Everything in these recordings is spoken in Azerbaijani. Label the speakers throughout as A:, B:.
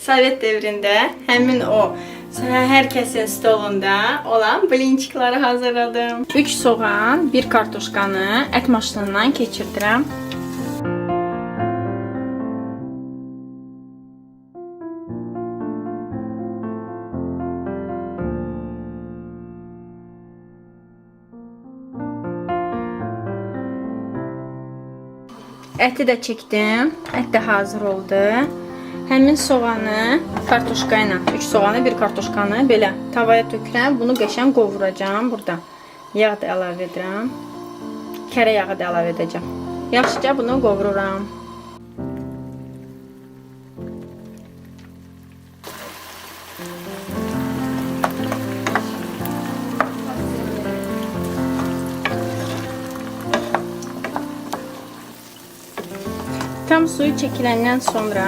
A: Sovet devrində həmin o hər kəsin stolunda olan blinçikləri hazırladım. 3 soğan, 1 kartuşkanı ət maşınından keçirdirəm. Əti də çəkdim. Ət də hazır oldu. Həmin soğanı kartuşka ilə, 3 soğanı, 1 kartuşkanı belə tavaya tökürəm. Bunu qəşəng qovuracağam burada. Yağ da əlavə edirəm. Kərə yağı da əlavə edəcəm. Yaxşıca bunu qovururam. Tam suyu çəkiləndən sonra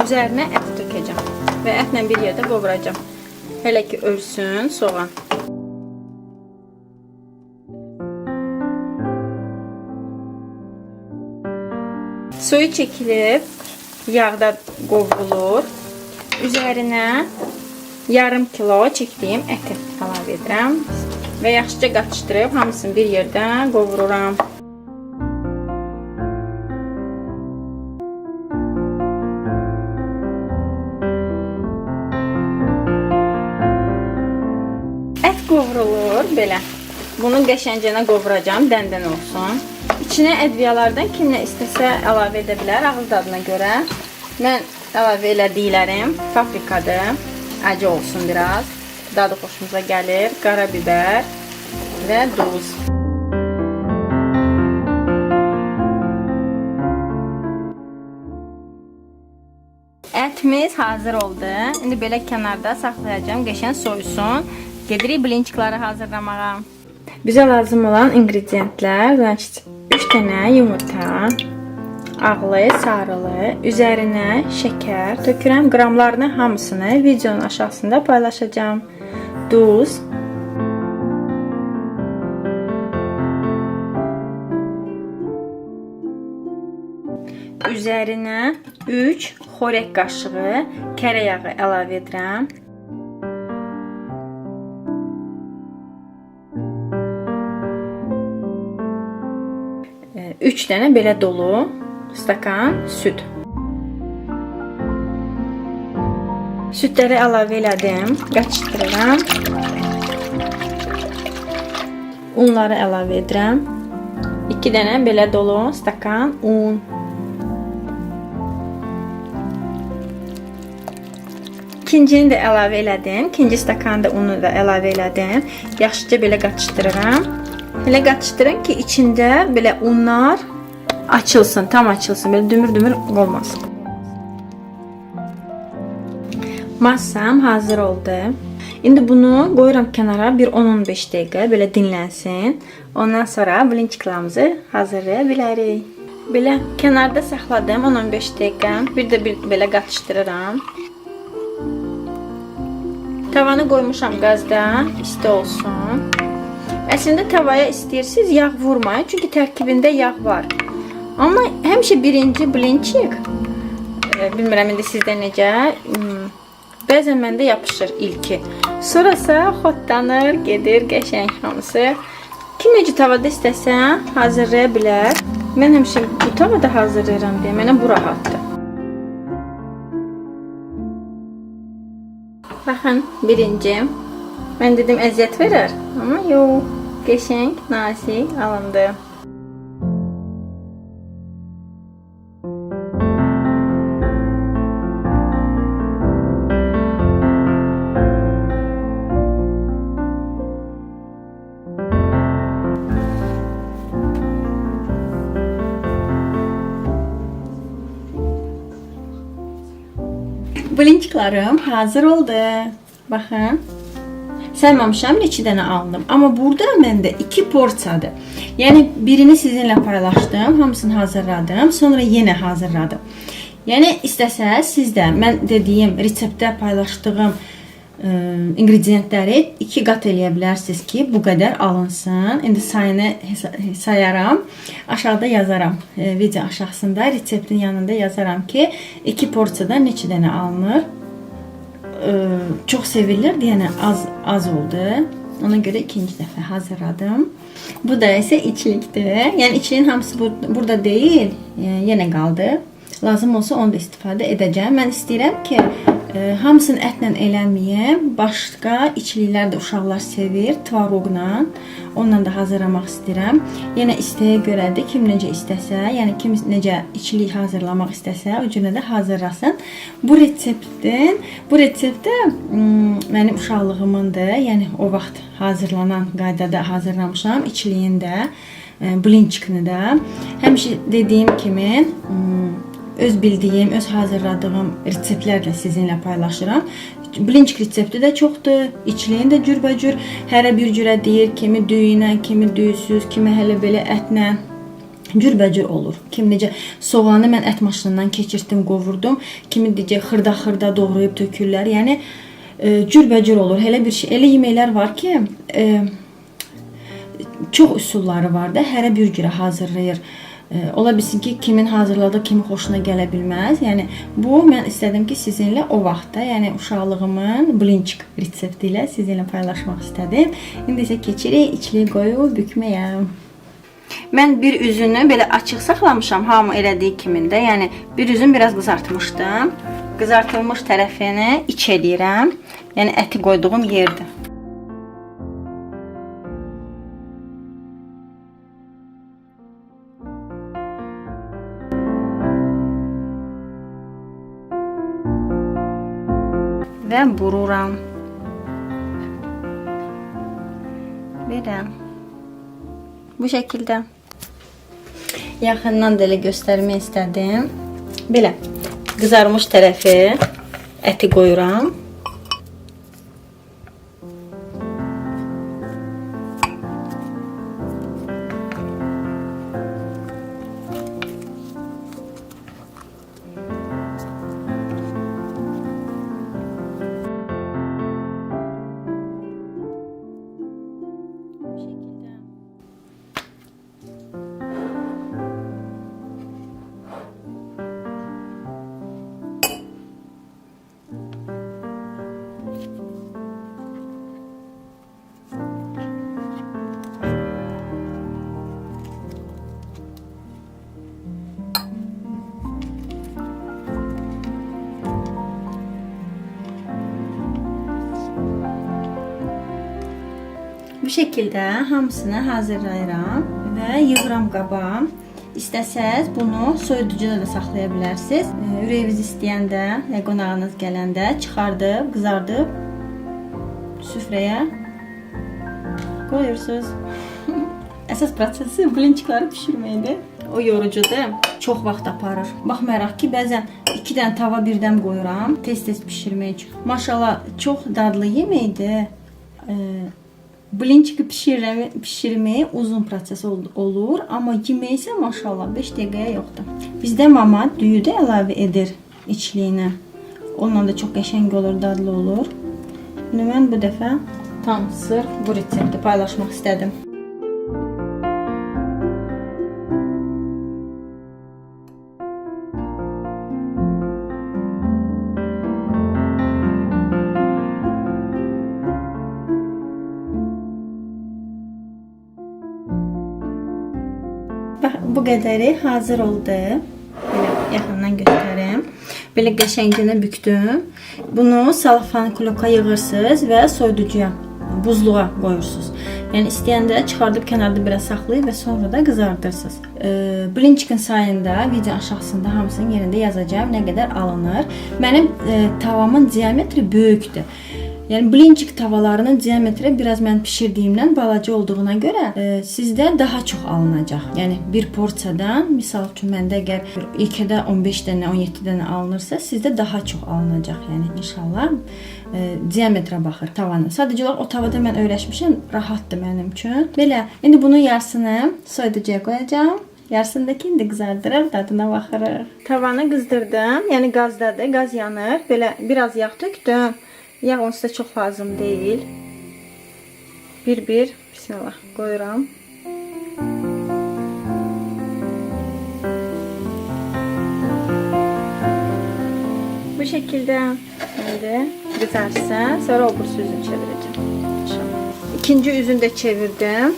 A: üzərinə ət tökəcəm və ətlə bir yerdə qovuracam. Hələ ki ölsün soğan. Suyu çəkilib, yağda qovrulur. Üzərinə yarım kilo çəkdiyim əti əlavə edirəm və yaxşıca qatışdırıb hamısını bir yerdə qovururam. Ət qovrulur belə. Bunu qəşəngcənə qovuracam, dəndən olsun. İçinə ədviyalardan kim nə istəsə əlavə edə bilər, ağız dadına görə. Mən əlavə elədiklərim paprikadır, acı olsun biraz. Dadı xoşumuza gəlir, qara biber və duz. Ətimiz hazır oldu. İndi belə kənarda saxlayacağım, qəşəng soyusun. Gedirik blinçikləri hazırlamağa. Bizə lazım olan ingrediyentlər 3 dənə yumurta, ağlı, sarılı, üzərinə şəkər tökürəm. Qramlarını hamısını videonun aşağısında paylaşacağım. Duz, üzərinə 3 xörək qaşığı kərə yağı əlavə edirəm. 3 dənə belə dolu stakan süd. Südləri əlavə elədim, qaçışdırıram. Unları əlavə edirəm. 2 dənə belə dolu stakan un. İkincini də əlavə elədim. İkinci stakanda unu da əlavə elədim. Yaxşıca belə qaçışdırıram. Elə qaçışdırın ki, içində belə unlar açılsın, tam açılsın. Belə dümür-dümür olmasın. Massam hazır oldu. İndi bunu qoyuram kənara bir 10-15 dəqiqə belə dinlənsin. Ondan sonra blinçiklərimizi hazırlaya bilərik. Belə kənarda saxladım 10-15 dəqiqə. Bir də belə qaçışdırıram. Tavanı qoymuşam qazda, isti olsun. Əslində tavaya istəyirsiniz yağ vurmayın, çünki tərkibində yağ var. Amma həmişə birinci blinçik, bilmirəm indi sizdə necə, bəzən məndə yapışır ilki. Sonrasa xotlanır, gedir qəşəng hamısı. Kim necə tavada istəsə hazırlaya bilər. Mən həmişə bu tavada hazırlayıram deyə mənə bu rahatdır. Baxın, birinci. Mən dedim əziyyət verir, amma yox, qəşəng, nazik alındı. Blinçiklarım hazır oldu. Baxın. Saymamışam neçə dənə aldım. Amma burada məndə 2 porsiyadır. Yəni birini sizinlə paylaşdım, hamısını hazırladım, sonra yenə hazırladım. Yəni istəsəz siz də mən dediyim reseptdə paylaşdığım ingrediyentləri 2 qat eləyə bilərsiniz ki, bu qədər alınsın. İndi sayını sayaram, aşağıda yazaram. Video aşağısında reseptin yanında yazaram ki, 2 porsiyada neçə dənə alınır. çox sevirlər deyənə az oldu. Ona görə ikinci dəfə hazırladım. Bu da isə içlikdir. Yəni içliyin hamısı burada deyil. Yenə qaldı. Lazım olsa onu da istifadə edəcəm. Mən istəyirəm ki, hamısını ətlə eləməyəm. Başqa içliklər də uşaqlar sevir. Tvaroqla. Onunla da hazırlamaq istəyirəm. Yenə istəyə görədir. Kim necə istəsə, yəni kim necə içlik hazırlamaq istəsə, o cürə də hazırlasın. Bu reseptdə mənim uşaqlığımındır. Yəni o vaxt hazırlanan qaydada hazırlamışam. İçliyin də, blinçikini də. Həmişə dediyim kimi öz bildiyim, öz hazırladığım reseptlərlə sizinlə paylaşıram. Blinçik resepti də çoxdur. İçliyin də cürbəcür. Hərə bir cürə deyir. Kimi düyünə, kimi düysüz, kimi hələ belə ətlə. Cürbəcür olur. Kim necə soğanı mən ət maşınından keçirtdim, qovurdum. Kimi necə xırda-xırda doğrayıb tökürlər. Yəni cürbəcür olur. Elə bir şey, elə yeməklər var ki, çox üsulları var da, hərə bir cürə hazırlayır. Ola bilsin ki, kimin hazırladığı kimi xoşuna gələ bilməz. Yəni bu mən istədim ki, sizinlə o vaxtda, yəni uşaqlığımın blinçik resepti ilə sizinlə paylaşmaq istədim. İndi isə keçirik içliyi qoyub bükməyə. Mən bir üzünü belə açıq saxlamışam, hamı elədiyi kimi də. Yəni bir üzünü biraz qızartmışdım. Qızartılmış tərəfini iç eləyirəm. Yəni əti qoyduğum yerdir. Və vururam. Belə. Bu şəkildə. Yaxından da elə göstərmək istədim. Belə. Qızarmış tərəfi əti qoyuram. Bu şəkildə hamısını hazırlayıram və yığıram qaba. İstəsəz bunu soyuducuda da saxlaya bilərsiniz. Ürəyiniz istəyəndə, qonağınız gələndə çıxardıb, qızardıb süfrəyə qoyursunuz. Əsas prosesi blinçikləri bişirməkdir. O yorucudur, çox vaxt aparır. Baxmayaraq ki, bəzən 2 dənə tava birdən qoyuram, tez-tez bişirmək üçün. Maşallah, çox dadlı yeməkdir. Blinçiki pişirməyi uzun proses olur, amma yemək isə maşallah 5 dəqiqəyə yoxdur. Bizdə mama düyü də əlavə edir içliyinə. Onunla da çox qəşəng olur, dadlı olur. Şimdi mən bu dəfə tam sırf bu resepti paylaşmaq istədim. Bu qədəri hazır oldu. Belə yaxından göstərim. Belə qəşəngcə bükdüm. Bunu salafan kloka yığırsınız və soyuducuya, buzluğa qoyursunuz. Yəni istəyəndə çıxardıb kənarda biraz saxlayıb və sonra da qızardırsınız. Blinçikin sayında video aşağısında hamısının yerində yazacağım nə qədər alınır. Mənim tavamın diametri böyükdür. Yəni blinçik tavalarının diametri biraz mən pişirdiyimdən balaca olduğuna görə sizdə daha çox alınacaq. Yəni bir porsiyadan, misal üçün məndə əgər ilkədə 15 dənə, 17 dənə alınırsa, sizdə daha çox alınacaq. Yəni inşallah diametrə baxır tavanın. Sadəcə olaraq o tavada mən öyrəşmişəm, rahatdır mənim üçün. Belə, indi bunun yarısını soyuducuya qoyacağam. Yarısındakı indi qızardırır, dadına baxırıq. Tavanı qızdırdım, yəni qazdadır, qaz yanır. Belə biraz yağ tökdüm. Yağ onsuz da çox lazım deyil. Bir bismillah qoyuram. Bu bu şekilde. Şimdi kızarsın. Sonra öbür yüzünü çevireceğim. İkinci yüzünü de çevirdim.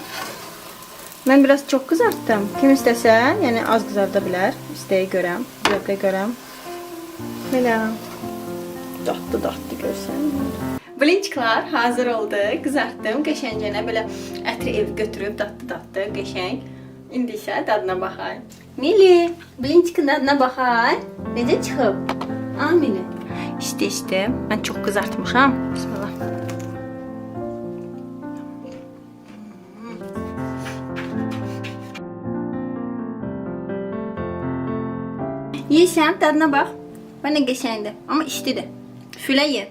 A: Ben biraz çok kızarttım. Kim istesen, yani az kızartabilir. İsteğe göre, zevke göre. Böyle datlı görsen. Blinçiklar hazır oldu. Kızarttım. Qəşəngcənə belə ətri ev götürüb datlı qəşəng. İndi isə dadına baxayım. Mili, blinçikin dadına baxay. Necə çıxıb? Mili. İşte. Ben çok kızartmışam. Bismillah. Yiysən, dadına bax. Bana qəşəngdir. Ama işlidir. Fülə ye.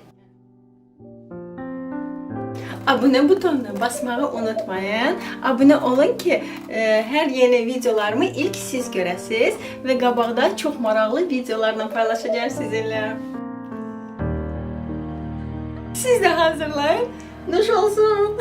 A: Abone butonuna basmayı unutmayın. Abone olun ki her yeni videolarımı ilk siz görəsiniz ve qabaqda çok maraqlı videolarla paylaşacağım sizinle. Siz de hazırlayın. Nuş olsun.